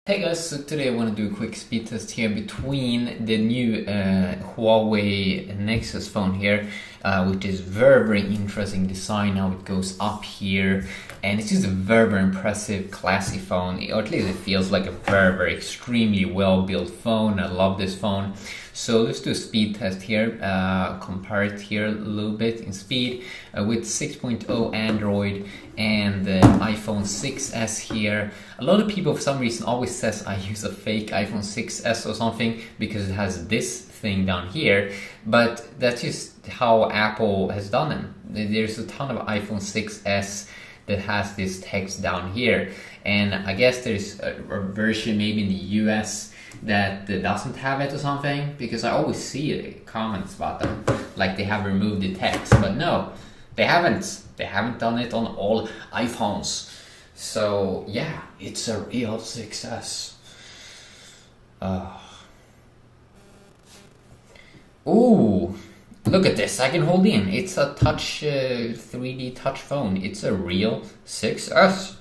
Hey guys, so today I want to do a quick speed test here between the new Huawei Nexus phone here, which is very interesting design. How it goes up here, and it's just a very impressive, classy phone, or at least it feels like a very extremely well built phone. I love this phone. So let's do a speed test here, compare it here a little bit in speed with 6.0 Android and the iPhone 6s here. A lot of people for some reason always says I use a fake iPhone 6s or something because it has this thing down here, but that's just how Apple has done it. There's a ton of iPhone 6s that has this text down here, and I guess there's a version maybe in the US that doesn't have it or something, because I always see comments about them like they have removed the text, but no, they haven't done it on all iPhones. So yeah, it's a real success. Ooh, look at this, I can hold in. It's a touch 3D touch phone. It's a real 6S.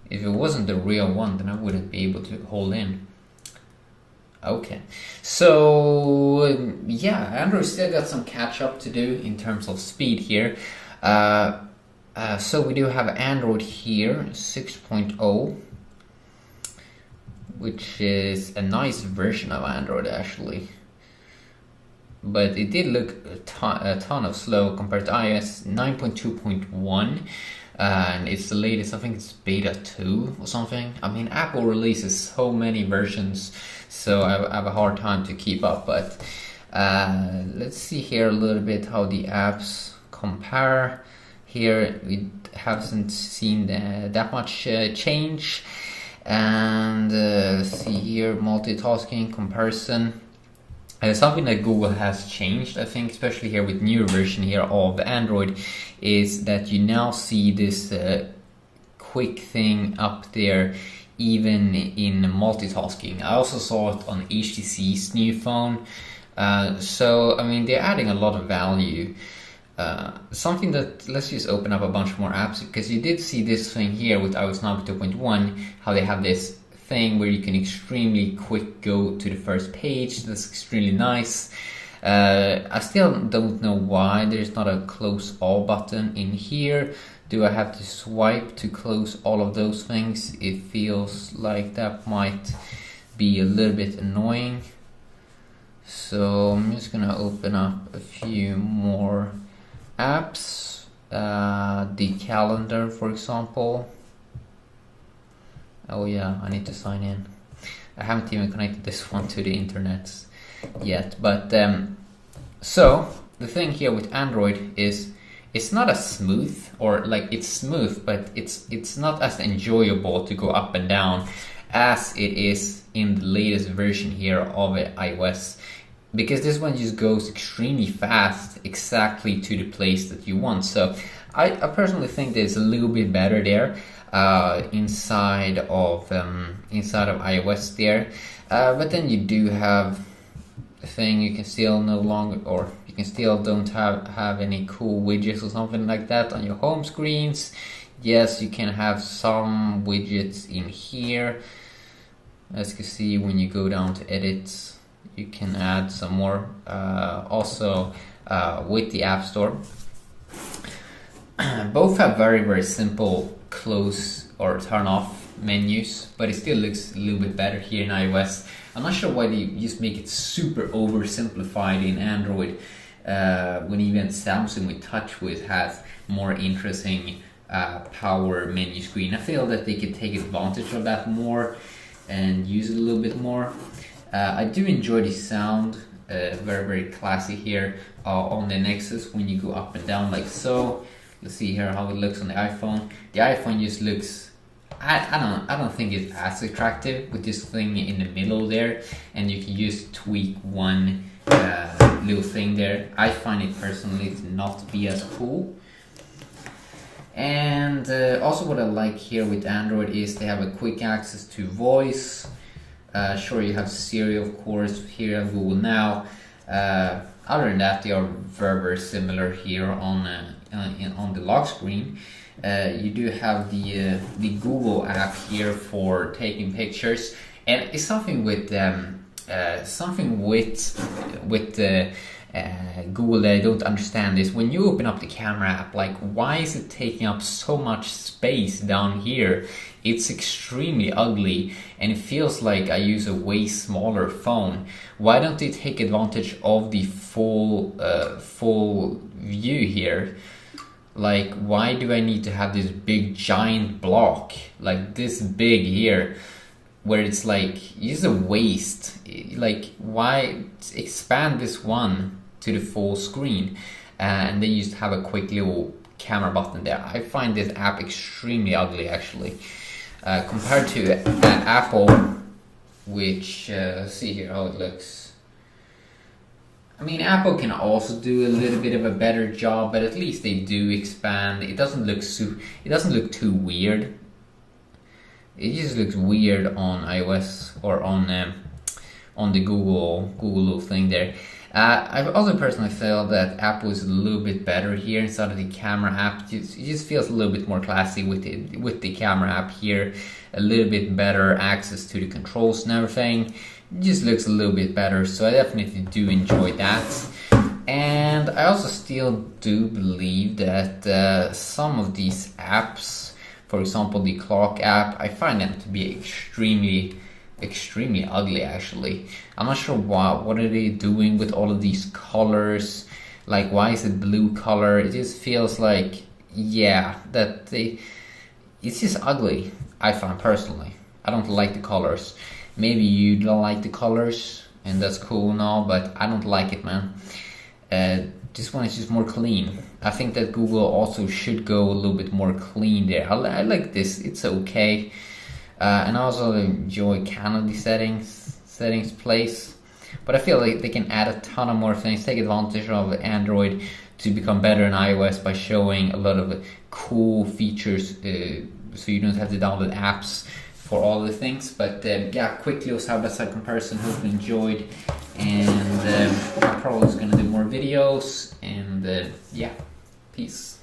If it wasn't the real one, then I wouldn't be able to hold in. Okay, so yeah, Android still got some catch up to do in terms of speed here. So we do have Android here 6.0, which is a nice version of Android actually, but it did look a ton of slow compared to iOS 9.2.1. And it's the latest, I think it's beta 2 or something. I mean, Apple releases so many versions, so I have a hard time to keep up, but let's see here a little bit how the apps compare. Here we haven't seen that much change, and see here multitasking comparison. Something that Google has changed, I think, especially here with newer version here of Android, is that you now see this quick thing up there even in multitasking. I also saw it on HTC's new phone. So I mean, they're adding a lot of value. Something that, let's just open up a bunch more apps, because you did see this thing here with iOS 9.2.1, how they have this thing where you can extremely quick go to the first page. That's extremely nice. I still don't know why there's not a close all button in here. Do I have to swipe to close all of those things? It feels like that might be a little bit annoying. So I'm just gonna open up a few more apps. The calendar, for example. Oh yeah, I need to sign in. I haven't even connected this one to the internet yet, but so the thing here with Android is it's not as smooth, or like it's smooth, but it's not as enjoyable to go up and down as it is in the latest version here of iOS, because this one just goes extremely fast exactly to the place that you want. So I personally think that it's a little bit better there. Inside of iOS there, but then you do have the thing, you can still no longer, or you can still don't have any cool widgets or something like that on your home screens. Yes, you can have some widgets in here. As you can see, when you go down to edit, you can add some more. Also with the App Store, both have very simple close or turn off menus, but it still looks a little bit better here in iOS. I'm not sure why they just make it super oversimplified in Android, when even Samsung with TouchWiz has more interesting power menu screen. I feel that they could take advantage of that more and use it a little bit more. I do enjoy the sound, very classy here on the Nexus when you go up and down like so. Let's see here how it looks on the iPhone. The iPhone just looks, I don't think it's as attractive with this thing in the middle there, and you can just tweak one little thing there. I find it personally to not be as cool. And also what I like here with Android is they have a quick access to voice. Sure, you have Siri, of course, here on Google Now. Other than that, they are very similar here on the lock screen. You do have the Google app here for taking pictures, and it's something with Google that I don't understand is when you open up the camera app, like why is it taking up so much space down here? It's extremely ugly and it feels like I use a way smaller phone. Why don't they take advantage of the full view here? Like, why do I need to have this big giant block like this big here, where it's like use a waste? Like, why expand this one to the full screen and they just have a quick little camera button there? I find this app extremely ugly actually, compared to Apple, which see here how it looks. I mean, Apple can also do a little bit of a better job, but at least they do expand. It doesn't look too weird. It just looks weird on iOS or on the Google thing there. I've also personally felt that Apple is a little bit better here inside of the camera app. It just feels a little bit more classy with the camera app here. A little bit better access to the controls and everything. It just looks a little bit better, so I definitely do enjoy that. And I also still do believe that some of these apps, for example the clock app, I find them to be extremely ugly actually. I'm not sure what are they doing with all of these colors. Like, why is it blue color? It just feels like, yeah, it's just ugly, I find personally. I don't like the colors. Maybe you don't like the colors and that's cool now, but I don't like it, man. This one is just more clean. I think that Google also should go a little bit more clean there. I like this, it's okay. And I also enjoy Canopy settings place, but I feel like they can add a ton of more things, take advantage of Android to become better in iOS by showing a lot of cool features, so you don't have to download apps for all the things. But yeah, quick little side-by-side comparison. Hope you enjoyed, and I'm probably going to do more videos, and yeah, peace.